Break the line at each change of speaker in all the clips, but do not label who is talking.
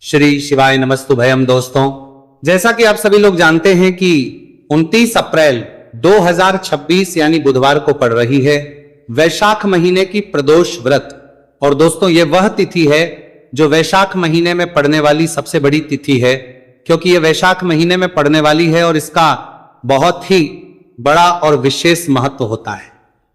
श्री शिवाय नमस्तुभयम। दोस्तों, जैसा कि आप सभी लोग जानते हैं कि 29 अप्रैल 2026 यानी बुधवार को पड़ रही है वैशाख महीने की प्रदोष व्रत। और दोस्तों, ये वह तिथि है जो वैशाख महीने में पड़ने वाली सबसे बड़ी तिथि है, क्योंकि ये वैशाख महीने में पड़ने वाली है और इसका बहुत ही बड़ा और विशेष महत्व होता है।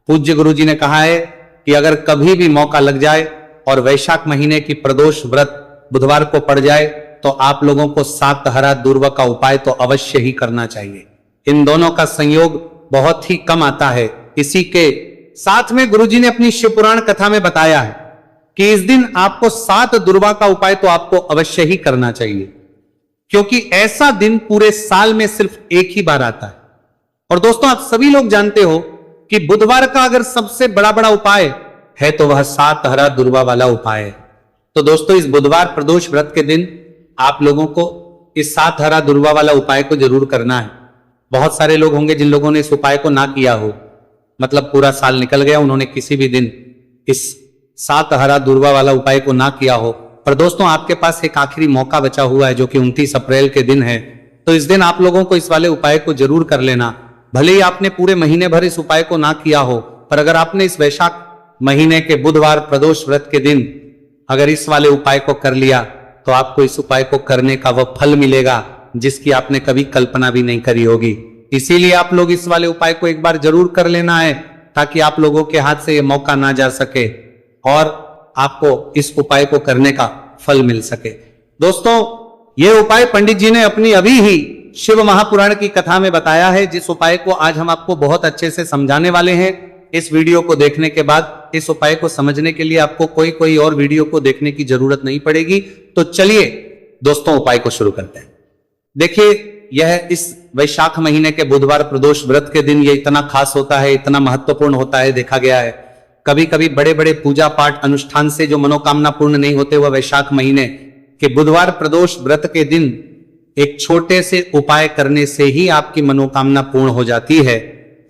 पूज्य गुरु जी ने कहा है कि अगर कभी भी मौका लग जाए और वैशाख महीने की प्रदोष व्रत बुधवार को पड़ जाए तो आप लोगों को सात हरा दूर्वा का उपाय तो अवश्य ही करना चाहिए। इन दोनों का संयोग बहुत ही कम आता है। इसी के साथ में गुरुजी ने अपनी शिव पुराण कथा में बताया है कि इस दिन आपको सात दुर्वा का उपाय तो आपको अवश्य ही करना चाहिए, क्योंकि ऐसा दिन पूरे साल में सिर्फ एक ही बार आता है। और दोस्तों, आप सभी लोग जानते हो कि बुधवार का अगर सबसे बड़ा उपाय है तो वह सात हरा दुर्वा वाला उपाय है। तो दोस्तों, इस बुधवार प्रदोष व्रत के दिन आप लोगों को इस सात हरा दुर्वा वाला उपाय को जरूर करना है। बहुत सारे लोग होंगे जिन लोगों ने इस उपाय को ना किया हो, मतलब पूरा साल निकल गया, उन्होंने किसी भी दिन इस सात हरा दुर्वा वाला उपाय को ना किया हो। पर दोस्तों, आपके पास एक आखिरी मौका बचा हुआ है जो कि 29 अप्रैल के दिन है। तो इस दिन आप लोगों को इस वाले उपाय को जरूर कर लेना। भले ही आपने पूरे महीने भर इस उपाय को ना किया हो, पर अगर आपने इस वैशाख महीने के बुधवार प्रदोष व्रत के दिन अगर इस वाले उपाय को कर लिया तो आपको इस उपाय को करने का वह फल मिलेगा जिसकी आपने कभी कल्पना भी नहीं करी होगी। इसीलिए आप लोग इस वाले उपाय को एक बार जरूर कर लेना है, ताकि आप लोगों के हाथ से यह मौका ना जा सके और आपको इस उपाय को करने का फल मिल सके। दोस्तों, यह उपाय पंडित जी ने अपनी अभी ही शिव महापुराण की कथा में बताया है, जिस उपाय को आज हम आपको बहुत अच्छे से समझाने वाले हैं। इस वीडियो को देखने के बाद इस उपाय को समझने के लिए आपको कोई और वीडियो को देखने की जरूरत नहीं पड़ेगी। तो चलिए दोस्तों, उपाय को शुरू करते हैं। देखिए, यह इस वैशाख महीने के बुधवार प्रदोष व्रत के दिन ये इतना खास होता है, इतना महत्वपूर्ण होता है। देखा गया है कभी कभी बड़े बड़े पूजा पाठ अनुष्ठान से जो मनोकामना पूर्ण नहीं होते, वह वैशाख महीने के बुधवार प्रदोष व्रत के दिन एक छोटे से उपाय करने से ही आपकी मनोकामना पूर्ण हो जाती है।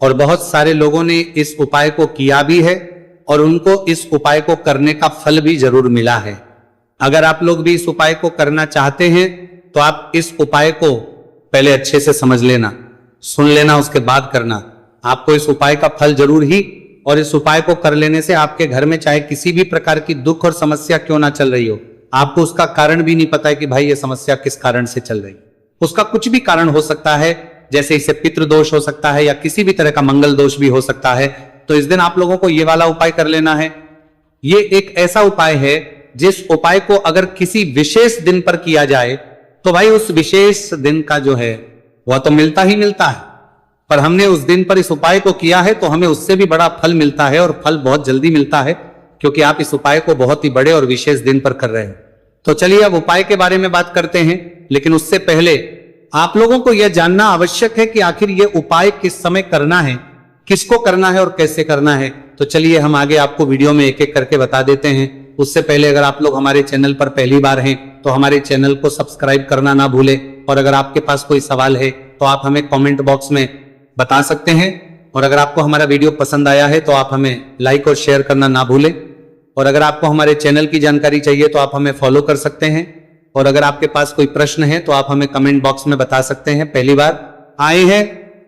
और बहुत सारे लोगों ने इस उपाय को किया भी है और उनको इस उपाय को करने का फल भी जरूर मिला है। अगर आप लोग भी इस उपाय को करना चाहते हैं तो आप इस उपाय को पहले अच्छे से समझ लेना, सुन लेना, उसके बाद करना। आपको इस उपाय का फल जरूर ही, और इस उपाय को कर लेने से आपके घर में चाहे किसी भी प्रकार की दुख और समस्या क्यों ना चल रही हो, आपको उसका कारण भी नहीं पता है कि भाई ये समस्या किस कारण से चल रही, उसका कुछ भी कारण हो सकता है। जैसे इसे पितृदोष हो सकता है या किसी भी तरह का मंगल दोष भी हो सकता है। तो इस दिन आप लोगों को ये वाला उपाय कर लेना है। ये एक ऐसा उपाय है जिस उपाय को अगर किसी विशेष दिन पर किया जाए तो भाई उस विशेष दिन का जो है वह तो मिलता ही मिलता है, पर हमने उस दिन पर इस उपाय को किया है तो हमें उससे भी बड़ा फल मिलता है, और फल बहुत जल्दी मिलता है, क्योंकि आप इस उपाय को बहुत ही बड़े और विशेष दिन पर कर रहे हैं। तो चलिए अब उपाय के बारे में बात करते हैं, लेकिन उससे पहले आप लोगों को यह जानना आवश्यक है कि आखिर यह उपाय किस समय करना है, किसको करना है और कैसे करना है। तो चलिए हम आगे आपको वीडियो में एक एक करके बता देते हैं। उससे पहले अगर आप लोग हमारे चैनल पर पहली बार हैं तो हमारे चैनल को सब्सक्राइब करना ना भूलें, और अगर आपके पास कोई सवाल है तो आप हमें कमेंट बॉक्स में बता सकते हैं। और अगर आपको हमारा वीडियो पसंद आया है तो आप हमें लाइक और शेयर करना ना भूलें। और अगर आपको हमारे चैनल की जानकारी चाहिए तो आप हमें फॉलो कर सकते हैं। और अगर आपके पास कोई प्रश्न है तो आप हमें कमेंट बॉक्स में बता सकते हैं। पहली बार आए हैं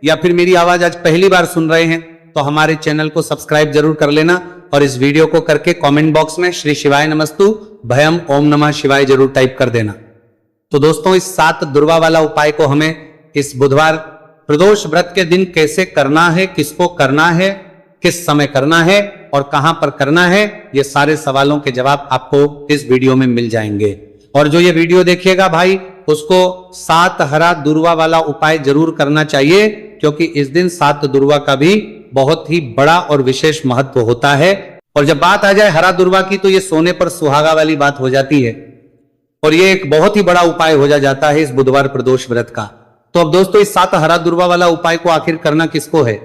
या फिर मेरी आवाज आज पहली बार सुन रहे हैं तो हमारे चैनल को सब्सक्राइब जरूर कर लेना, और इस वीडियो को करके कमेंट बॉक्स में श्री शिवाय नमस्तु भयम ओम नमः शिवाय जरूर टाइप कर देना। तो दोस्तों, इस सात दुर्वा वाला उपाय को हमें इस बुधवार प्रदोष व्रत के दिन कैसे करना है, किसको करना है, किस समय करना है और कहां पर करना है, ये सारे सवालों के जवाब आपको इस वीडियो में मिल जाएंगे। और जो ये वीडियो देखिएगा भाई, उसको सात हरा दुर्वा वाला उपाय जरूर करना चाहिए, क्योंकि इस दिन सात दुर्वा का भी बहुत ही बड़ा और विशेष महत्व होता है। और जब बात आ जाए हरा दुर्वा की तो ये सोने पर सुहागा वाली बात हो जाती है, और ये एक बहुत ही बड़ा उपाय हो जाता है इस बुधवार प्रदोष व्रत का। तो अब दोस्तों, इस सात हरा दुर्वा वाला उपाय को आखिर करना किसको है,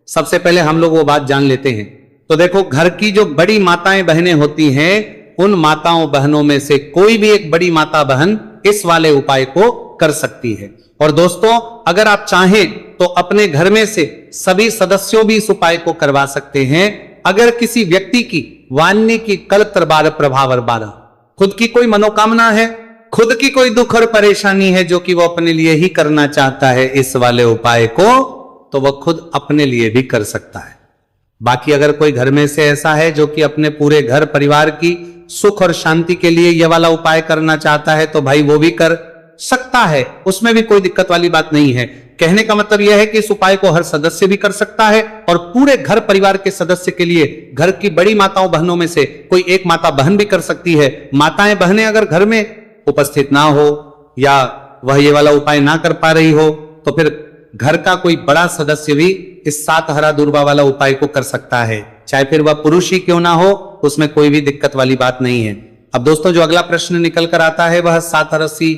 सबसे पहले हम लोग वो बात जान लेते हैं। तो देखो, घर की जो बड़ी माताएं बहनें होती हैं, उन माताओं बहनों में से कोई भी एक बड़ी माता बहन इस वाले उपाय को कर सकती है। और दोस्तों, अगर आप चाहें तो अपने घर में से सभी सदस्यों भी इस उपाय को करवा सकते हैं। अगर किसी व्यक्ति की वाणी की कल तरबार प्रभावर बारह, खुद की कोई मनोकामना है खुद की कोई दुख और परेशानी है जो कि वो अपने लिए ही करना चाहता है इस वाले उपाय को, तो वह खुद अपने लिए भी कर सकता है। बाकी अगर कोई घर में से ऐसा है जो कि अपने पूरे घर परिवार की सुख और शांति के लिए यह वाला उपाय करना चाहता है, तो भाई वो भी कर सकता है, उसमें भी कोई दिक्कत वाली बात नहीं है। कहने का मतलब यह है कि इस उपाय को हर सदस्य भी कर सकता है और पूरे घर परिवार के सदस्य के लिए घर की बड़ी माताओं बहनों में से कोई एक माता बहन भी कर सकती है। माताएं बहनें अगर घर में उपस्थित ना हो या वह ये वाला उपाय ना कर पा रही हो, तो फिर घर का कोई बड़ा सदस्य भी इस 7 हरा दूर्वा वाला उपाय को कर सकता है, चाहे फिर वह पुरुष ही क्यों ना हो, उसमें कोई भी दिक्कत वाली बात नहीं है। अब दोस्तों जो अगला प्रश्न निकल कर आता है वह 7 हरसी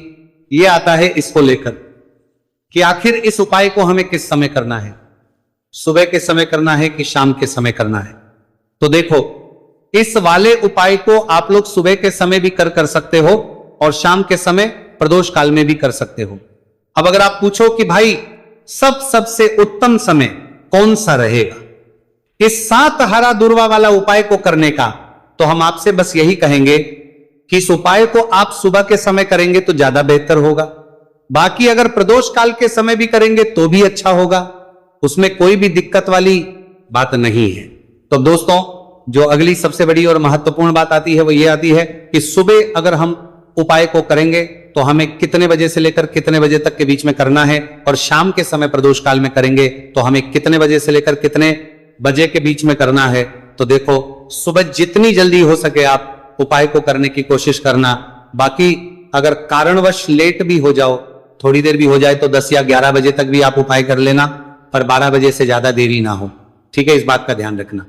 ये आता है इसको लेकर कि आखिर इस उपाय को हमें किस समय करना है, सुबह के समय करना है कि शाम के समय करना है। तो देखो, इस वाले उपाय को आप लोग सुबह के समय भी कर सकते हो और शाम के समय प्रदोष काल में भी कर सकते हो। अब अगर आप पूछो कि भाई सबसे उत्तम समय कौन सा रहेगा इस 7 हरा दूर्वा वाला उपाय को करने का, तो हम आपसे बस यही कहेंगे कि इस उपाय को आप सुबह के समय करेंगे तो ज्यादा बेहतर होगा। बाकी अगर प्रदोष काल के समय भी करेंगे तो भी अच्छा होगा, उसमें कोई भी दिक्कत वाली बात नहीं है। तो दोस्तों जो अगली सबसे बड़ी और महत्वपूर्ण बात आती है वो ये आती है कि सुबह अगर हम उपाय को करेंगे तो हमें कितने बजे से लेकर कितने बजे तक के बीच में करना है, और शाम के समय प्रदोष काल में करेंगे तो हमें कितने बजे से लेकर कितने बजे के बीच में करना है। तो देखो, सुबह जितनी जल्दी हो सके आप उपाय को करने की कोशिश करना। बाकी अगर कारणवश लेट भी हो जाओ, थोड़ी देर भी हो जाए, तो 10 या 11 बजे तक भी आप उपाय कर लेना, पर 12 बजे से ज्यादा देरी ना हो, ठीक है, इस बात का ध्यान रखना।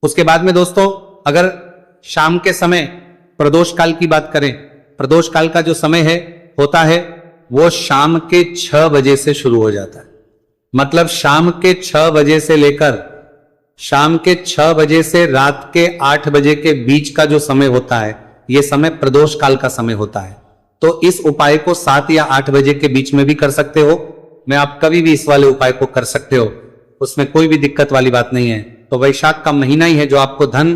उसके बाद में दोस्तों अगर शाम के समय प्रदोष काल की बात करें, प्रदोष काल का जो समय है होता है वो शाम के 6 बजे से शुरू हो जाता है। मतलब शाम के 6 बजे से लेकर शाम के 6 बजे से रात के 8 बजे के बीच का जो समय होता है, यह समय प्रदोष काल का समय होता है। तो इस उपाय को 7 या 8 बजे के बीच में भी कर सकते हो, मैं आप कभी भी इस वाले उपाय को कर सकते हो, उसमें कोई भी दिक्कत वाली बात नहीं है। तो वैशाख का महीना ही है जो आपको धन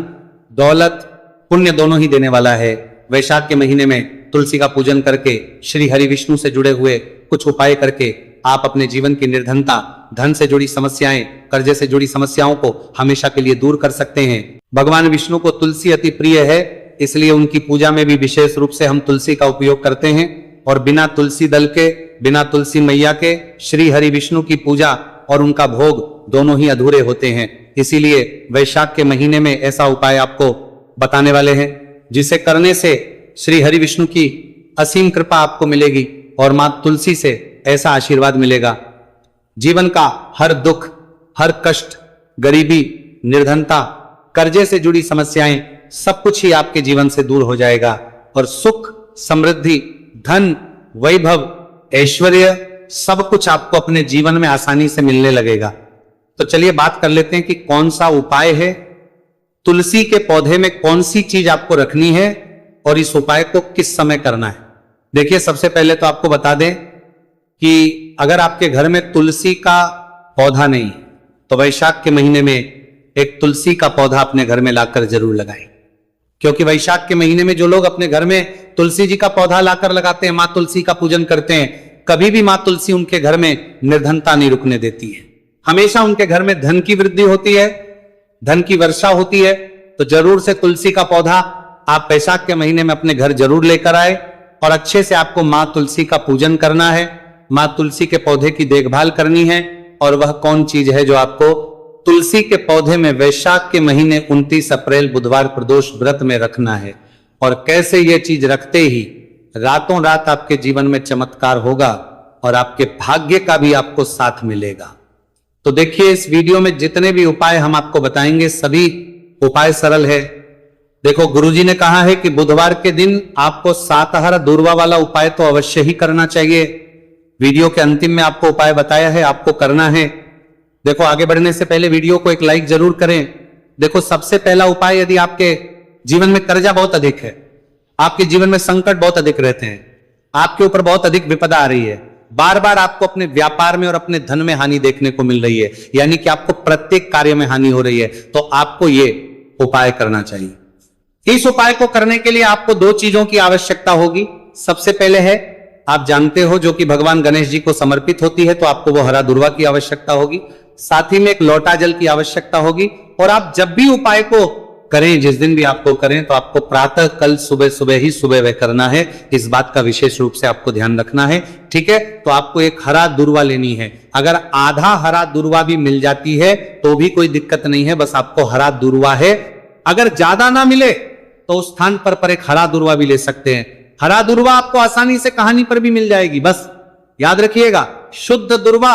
दौलत पुण्य दोनों ही देने वाला है। वैशाख के महीने में तुलसी का पूजन करके, श्री हरि विष्णु से जुड़े हुए कुछ उपाय करके आप अपने जीवन की निर्धनता, धन से जुड़ी समस्याएं, कर्जे से जुड़ी समस्याओं को हमेशा के लिए दूर कर सकते हैं। भगवान विष्णु को तुलसी अति प्रिय है, इसलिए उनकी पूजा में भी विशेष रूप से हम तुलसी का उपयोग करते हैं। और बिना तुलसी दल के, बिना तुलसी मैया के श्री हरि विष्णु की पूजा और उनका भोग दोनों ही अधूरे होते हैं। इसीलिए वैशाख के महीने में ऐसा उपाय आपको बताने वाले हैं जिसे करने से श्री हरि विष्णु की असीम कृपा आपको मिलेगी और मां तुलसी से ऐसा आशीर्वाद मिलेगा, जीवन का हर दुख, हर कष्ट, गरीबी, निर्धनता, कर्जे से जुड़ी समस्याएं, सब कुछ ही आपके जीवन से दूर हो जाएगा और सुख, समृद्धि, धन, वैभव, ऐश्वर्य सब कुछ आपको अपने जीवन में आसानी से मिलने लगेगा। तो चलिए बात कर लेते हैं कि कौन सा उपाय है, तुलसी के पौधे में कौन सी चीज आपको रखनी है और इस उपाय को किस समय करना है। देखिए, सबसे पहले तो आपको बता दें कि अगर आपके घर में तुलसी का पौधा नहीं तो वैशाख के महीने में एक तुलसी का पौधा अपने घर में लाकर जरूर लगाएं, क्योंकि वैशाख के महीने में जो लोग अपने घर में तुलसी जी का पौधा लाकर लगाते हैं, मां तुलसी का पूजन करते हैं, कभी भी मां तुलसी उनके घर में निर्धनता नहीं रुकने देती है। हमेशा उनके घर में धन की वृद्धि होती है, धन की वर्षा होती है। तो जरूर से तुलसी का पौधा आप वैशाख के महीने में अपने घर जरूर लेकर आए और अच्छे से आपको मां तुलसी का पूजन करना है, मां तुलसी के पौधे की देखभाल करनी है। और वह कौन चीज है जो आपको तुलसी के पौधे में वैशाख के महीने 29 अप्रैल बुधवार प्रदोष व्रत में रखना है, और कैसे यह चीज रखते ही रातों रात आपके जीवन में चमत्कार होगा और आपके भाग्य का भी आपको साथ मिलेगा। तो देखिए, इस वीडियो में जितने भी उपाय हम आपको बताएंगे सभी उपाय सरल है। देखो, गुरुजी ने कहा है कि बुधवार के दिन आपको 7 हरा दूर्वा वाला उपाय तो अवश्य ही करना चाहिए। वीडियो के अंतिम में आपको उपाय बताया है, आपको करना है। देखो, आगे बढ़ने से पहले वीडियो को एक लाइक जरूर करें। देखो, सबसे पहला उपाय, यदि आपके जीवन में कर्जा बहुत अधिक है, आपके जीवन में संकट बहुत अधिक रहते हैं, आपके ऊपर बहुत अधिक विपदा आ रही है, बार बार आपको अपने व्यापार में और अपने धन में हानि देखने को मिल रही है, यानी कि आपको प्रत्येक कार्य में हानि हो रही है, तो आपको ये उपाय करना चाहिए। इस उपाय को करने के लिए आपको 2 चीजों की आवश्यकता होगी। सबसे पहले है, आप जानते हो, जो कि भगवान गणेश जी को समर्पित होती है, तो आपको वो हरा दुर्वा की आवश्यकता होगी। साथ ही में एक लोटा जल की आवश्यकता होगी। और आप जब भी उपाय को करें, जिस दिन भी आपको करें, तो आपको प्रातः कल सुबह सुबह ही सुबह वह करना है। इस बात का विशेष रूप से आपको ध्यान रखना है, ठीक है। तो आपको एक हरा दुर्वा लेनी है। अगर आधा हरा दुर्वा भी मिल जाती है तो भी कोई दिक्कत नहीं है, बस आपको हरा दुर्वा है। अगर ज्यादा ना मिले तो उस स्थान पर एक हरा दुर्वा भी ले सकते हैं। हरा दुर्वा आपको आसानी से कहानी पर भी मिल जाएगी, बस याद रखिएगा, शुद्ध दुर्वा,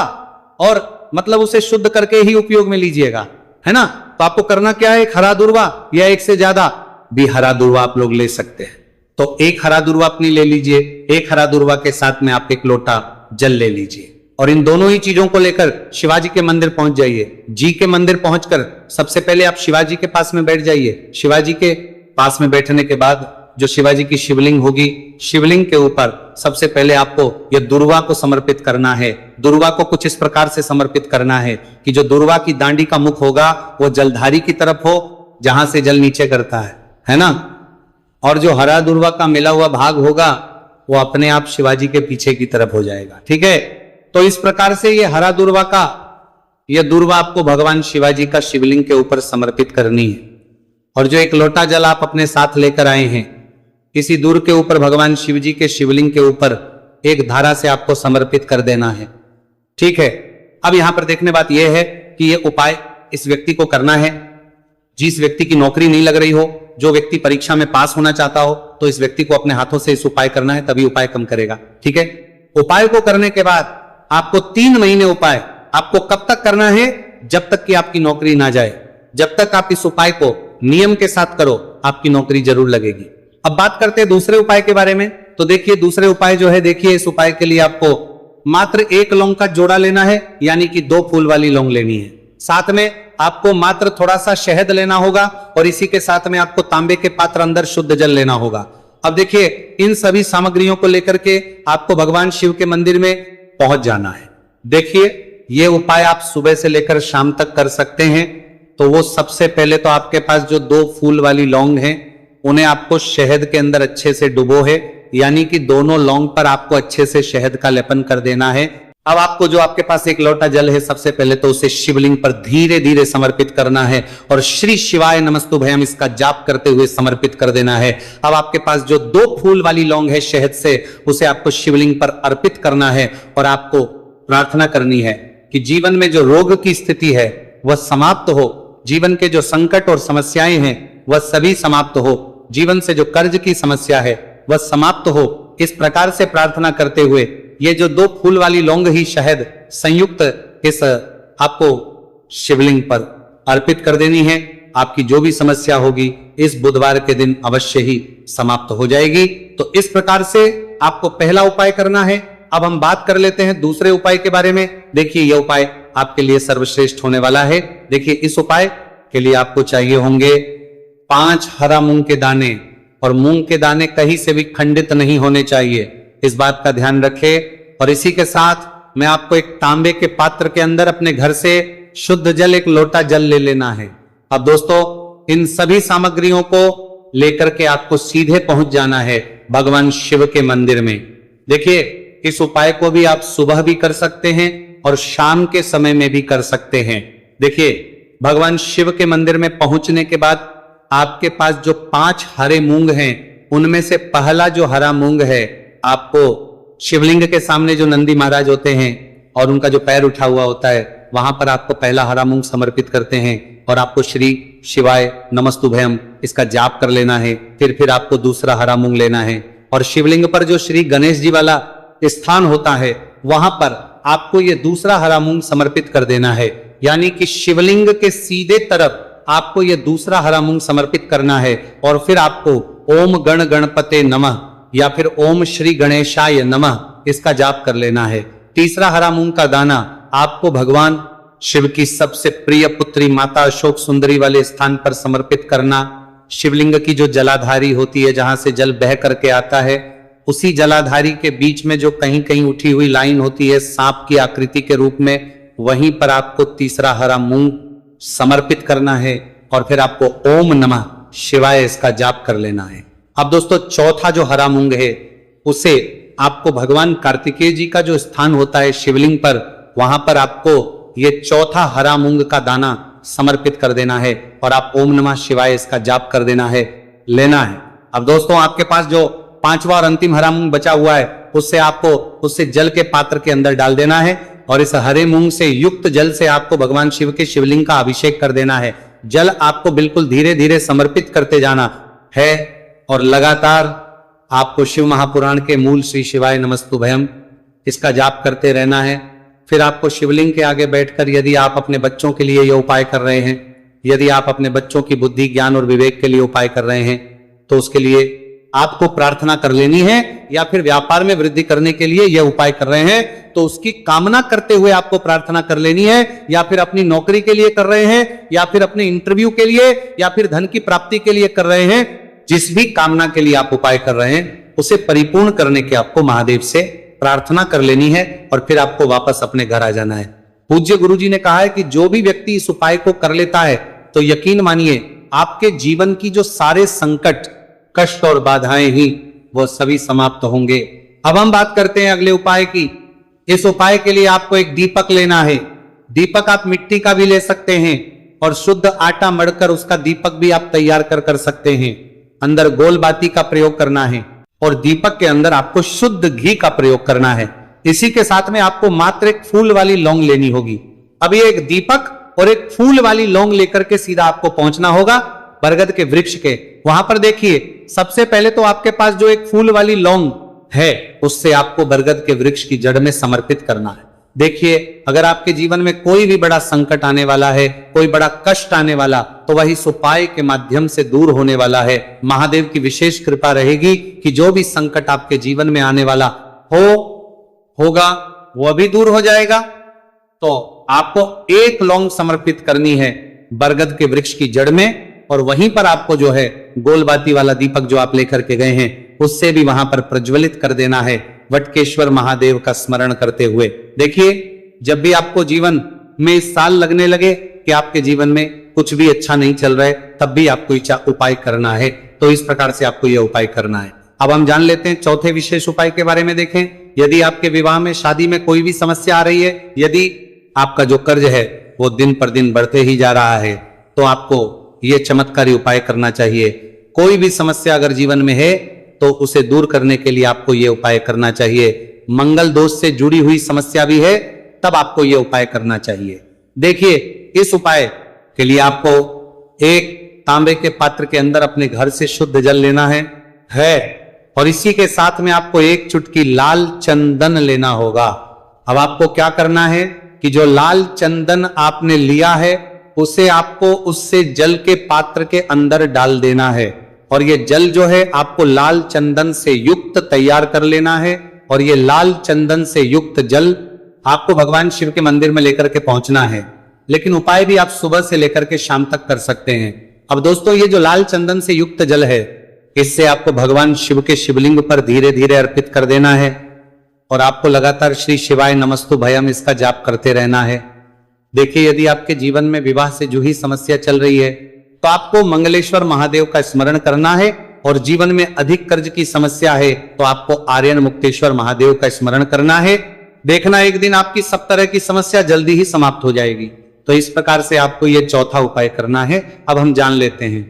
और मतलब उसे शुद्ध करके ही उपयोग में लीजिएगा, है ना। तो आपको करना क्या है, एक हरा दुर्वा या एक से ज्यादा भी हरा दुर्वा आप लोग ले सकते हैं। तो एक हरा दुर्वा अपनी ले लीजिए, एक हरा दुर्वा के साथ में आप एक लोटा जल ले लीजिए, और इन दोनों ही चीजों को लेकर शिवाजी के मंदिर पहुंच जाइए। जी के मंदिर पहुंचकर सबसे पहले आप शिवाजी के पास में बैठ जाइए। शिवाजी के पास में बैठने के बाद जो शिवाजी की शिवलिंग होगी, शिवलिंग के ऊपर सबसे पहले आपको यह दुर्वा को समर्पित करना है। दुर्वा को कुछ इस प्रकार से समर्पित करना है कि जो दुर्वा की दांडी का मुख होगा वो जलधारी की तरफ हो, जहां से जल नीचे करता है ना। और जो हरा दुर्वा का मिला हुआ भाग होगा वो अपने आप शिवाजी के पीछे की तरफ हो जाएगा, ठीक है। तो इस प्रकार से ये हरा दुर्वा का, यह दुर्वा आपको भगवान शिवाजी का शिवलिंग के ऊपर समर्पित करनी है। और जो एक लोटा जल आप अपने साथ लेकर आए हैं, किसी दूर के ऊपर भगवान शिव जी के शिवलिंग के ऊपर एक धारा से आपको समर्पित कर देना है, ठीक है। अब यहां पर देखने बात यह है कि यह उपाय इस व्यक्ति को करना है जिस व्यक्ति की नौकरी नहीं लग रही हो, जो व्यक्ति परीक्षा में पास होना चाहता हो, तो इस व्यक्ति को अपने हाथों से इस उपाय करना है, तभी उपाय कम करेगा, ठीक है। उपाय को करने के बाद आपको 3 महीने उपाय आपको कब तक करना है, जब तक कि आपकी नौकरी ना जाए। जब तक आप इस उपाय को नियम के साथ करो, आपकी नौकरी जरूर लगेगी। अब बात करते हैं दूसरे उपाय के बारे में। तो देखिए दूसरे उपाय जो है, देखिए इस उपाय के लिए आपको मात्र 1 लौंग का जोड़ा लेना है, यानी कि 2 फूल वाली लौंग लेनी है। साथ में आपको मात्र थोड़ा सा शहद लेना होगा, और इसी के साथ में आपको तांबे के पात्र अंदर शुद्ध जल लेना होगा। अब देखिए इन सभी सामग्रियों को लेकर के आपको भगवान शिव के मंदिर में पहुंच जाना है। देखिए ये उपाय आप सुबह से लेकर शाम तक कर सकते हैं। तो वो सबसे पहले तो आपके पास जो 2 फूल वाली लौंग है, उन्हें आपको शहद के अंदर अच्छे से डुबो है, यानी कि दोनों लौंग पर आपको अच्छे से शहद का लेपन कर देना है। अब आपको जो आपके पास एक लोटा जल है, सबसे पहले तो उसे शिवलिंग पर धीरे धीरे समर्पित करना है, और श्री शिवाय नमस्तुभयम इसका जाप करते हुए समर्पित कर देना है। अब आपके पास जो 2 फूल वाली लौंग है शहद से, उसे आपको शिवलिंग पर अर्पित करना है, और आपको प्रार्थना करनी है कि जीवन में जो रोग की स्थिति है वह समाप्त हो, जीवन के जो संकट और समस्याएं हैं वह सभी समाप्त हो, जीवन से जो कर्ज की समस्या है वह समाप्त हो। इस प्रकार से प्रार्थना करते हुए ये जो 2 फूल वाली लौंग ही शहद संयुक्त इस आपको शिवलिंग पर अर्पित कर देनी है। आपकी जो भी समस्या होगी इस बुधवार के दिन अवश्य ही समाप्त हो जाएगी। तो इस प्रकार से आपको पहला उपाय करना है। अब हम बात कर लेते हैं दूसरे उपाय के बारे में। देखिए यह उपाय आपके लिए सर्वश्रेष्ठ होने वाला है। देखिए इस उपाय के लिए आपको चाहिए होंगे 5 हरा मूंग के दाने, और मूंग के दाने कहीं से भी खंडित नहीं होने चाहिए, इस बात का ध्यान रखें। और इसी के साथ में आपको एक तांबे के पात्र के अंदर अपने घर से शुद्ध जल, एक लोटा जल ले लेना है। अब दोस्तों इन सभी सामग्रियों को लेकर के आपको सीधे पहुंच जाना है भगवान शिव के मंदिर में। देखिए इस उपाय को भी आप सुबह भी कर सकते हैं और शाम के समय में भी कर सकते हैं। देखिए भगवान शिव के मंदिर में पहुंचने के बाद आपके पास जो 5 हरे मूंग हैं, उनमें से पहला जो हरा मूंग है, आपको शिवलिंग के सामने जो नंदी महाराज होते हैं और उनका जो पैर उठा हुआ होता है, वहां पर आपको पहला हरा मूंग समर्पित करते हैं, और आपको श्री शिवाय नमस्तुभयम इसका जाप कर लेना है। फिर आपको दूसरा हरा मूंग लेना है, और शिवलिंग पर जो श्री गणेश जी वाला स्थान होता है वहां पर आपको ये दूसरा हरा मूंग समर्पित कर देना है। यानी कि शिवलिंग के सीधे तरफ आपको ये दूसरा हरा मूंग समर्पित करना है, और फिर आपको ओम गण गणपते नमः या फिर ओम श्री गणेशाय नमः इसका जाप कर लेना है। तीसरा हरा मूंग का दाना आपको भगवान शिव की सबसे प्रिय पुत्री माता अशोक सुंदरी वाले स्थान पर समर्पित करना। शिवलिंग की जो जलाधारी होती है, जहां से जल बह करके आता है, उसी जलाधारी के बीच में जो कहीं कहीं उठी हुई लाइन होती है सांप की आकृति के रूप में, वहीं पर आपको तीसरा हरा मूंग समर्पित करना है, और फिर आपको ओम नमः शिवाय इसका जाप कर लेना है। अब दोस्तों चौथा जो हरा मूंग है उसे आपको भगवान कार्तिकेय जी का जो स्थान होता है शिवलिंग पर, वहां पर आपको ये चौथा हरा मूंग का दाना समर्पित कर देना है और आप ओम नमः शिवाय इसका जाप कर देना है, लेना है। अब दोस्तों आपके पास जो पांचवा और अंतिम हरा मूंग बचा हुआ है उससे आपको उससे जल के पात्र के अंदर डाल देना है और इस हरे मूंग से युक्त जल से आपको भगवान शिव के शिवलिंग का अभिषेक कर देना है। जल आपको बिल्कुल धीरे धीरे समर्पित करते जाना है और लगातार आपको शिव महापुराण के मूल श्री शिवाय नमस्तुभयम इसका जाप करते रहना है। फिर आपको शिवलिंग के आगे बैठकर, यदि आप अपने बच्चों के लिए यह उपाय कर रहे हैं, यदि आप अपने बच्चों की बुद्धि ज्ञान और विवेक के लिए उपाय कर रहे हैं, तो उसके लिए आपको प्रार्थना कर लेनी है, या फिर व्यापार में वृद्धि करने के लिए यह उपाय कर रहे हैं तो उसकी कामना करते हुए आपको प्रार्थना कर लेनी है, या फिर अपनी नौकरी के लिए कर रहे हैं, या फिर अपने इंटरव्यू के लिए, या फिर धन की प्राप्ति के लिए कर रहे हैं, जिस भी कामना के लिए आप उपाय कर रहे हैं उसे परिपूर्ण करने के आपको महादेव से प्रार्थना कर लेनी है और फिर आपको वापस अपने घर आ जाना है। पूज्य गुरु जी ने कहा है कि जो भी व्यक्ति इस उपाय को कर लेता है तो यकीन मानिए आपके जीवन की जो सारे संकट, कष्ट और बाधाएं ही वो सभी समाप्त होंगे। अब हम बात करते हैं अगले उपाय की। इस उपाय के लिए आपको एक दीपक लेना है। दीपक आप मिट्टी का भी ले सकते हैं और शुद्ध आटा मढ़कर उसका दीपक भी आप तैयार कर सकते हैं। अंदर गोल बाती का प्रयोग करना है और दीपक के अंदर आपको शुद्ध घी का प्रयोग करना है। इसी के साथ में आपको मात्र एक फूल वाली लौंग लेनी होगी। अब ये एक दीपक और एक फूल वाली लौंग लेकर के सीधा आपको पहुंचना होगा बरगद के वृक्ष के। वहां पर देखिए, सबसे पहले तो आपके पास जो एक फूल वाली लौंग है उससे आपको बरगद के वृक्ष की जड़ में समर्पित करना है। देखिए, अगर आपके जीवन में कोई भी बड़ा संकट आने वाला है, कोई बड़ा कष्ट आने वाला, तो वही इस उपाय के माध्यम से दूर होने वाला है। महादेव की विशेष कृपा रहेगी कि जो भी संकट आपके जीवन में आने वाला होगा वो भी दूर हो जाएगा। तो आपको एक लौंग समर्पित करनी है बरगद के वृक्ष की जड़ में, और वहीं पर आपको जो है गोलबाती वाला दीपक जो आप लेकर के गए हैं उससे भी वहां पर प्रज्वलित कर देना है, वटकेश्वर महादेव का स्मरण करते हुए। देखिए, जब भी आपको जीवन में साल लगने लगे कि आपके जीवन में कुछ भी अच्छा नहीं चल रहा है, तब भी आपको उपाय करना है। तो इस प्रकार से आपको यह उपाय करना है। अब हम जान लेते हैं चौथे विशेष उपाय के बारे में। देखें, यदि आपके विवाह में, शादी में कोई भी समस्या आ रही है, यदि आपका जो कर्ज है वो दिन पर दिन बढ़ते ही जा रहा है, तो आपको ये चमत्कारी उपाय करना चाहिए। कोई भी समस्या अगर जीवन में है तो उसे दूर करने के लिए आपको यह उपाय करना चाहिए। मंगल दोष से जुड़ी हुई समस्या भी है तब आपको यह उपाय करना चाहिए। देखिए, इस उपाय के लिए आपको एक तांबे के पात्र के अंदर अपने घर से शुद्ध जल लेना है और इसी के साथ में आपको एक चुटकी लाल चंदन लेना होगा। अब आपको क्या करना है कि जो लाल चंदन आपने लिया है उसे आपको उससे जल के पात्र के अंदर डाल देना है, और ये जल जो है आपको लाल चंदन से युक्त तैयार कर लेना है, और ये लाल चंदन से युक्त जल आपको भगवान शिव के मंदिर में लेकर के पहुंचना है। लेकिन उपाय भी आप सुबह से लेकर के शाम तक कर सकते हैं। अब दोस्तों, ये जो लाल चंदन से युक्त जल है, इससे आपको भगवान शिव के शिवलिंग पर धीरे धीरे अर्पित कर देना है और आपको लगातार श्री शिवाय नमस्तुभयम इसका जाप करते रहना है। देखिए, यदि आपके जीवन में विवाह से जुड़ी समस्या चल रही है तो आपको मंगलेश्वर महादेव का स्मरण करना है, और जीवन में अधिक कर्ज की समस्या है तो आपको आर्यन मुक्तेश्वर महादेव का स्मरण करना है। देखना, एक दिन आपकी सब तरह की समस्या जल्दी ही समाप्त हो जाएगी। तो इस प्रकार से आपको यह चौथा उपाय करना है। अब हम जान लेते हैं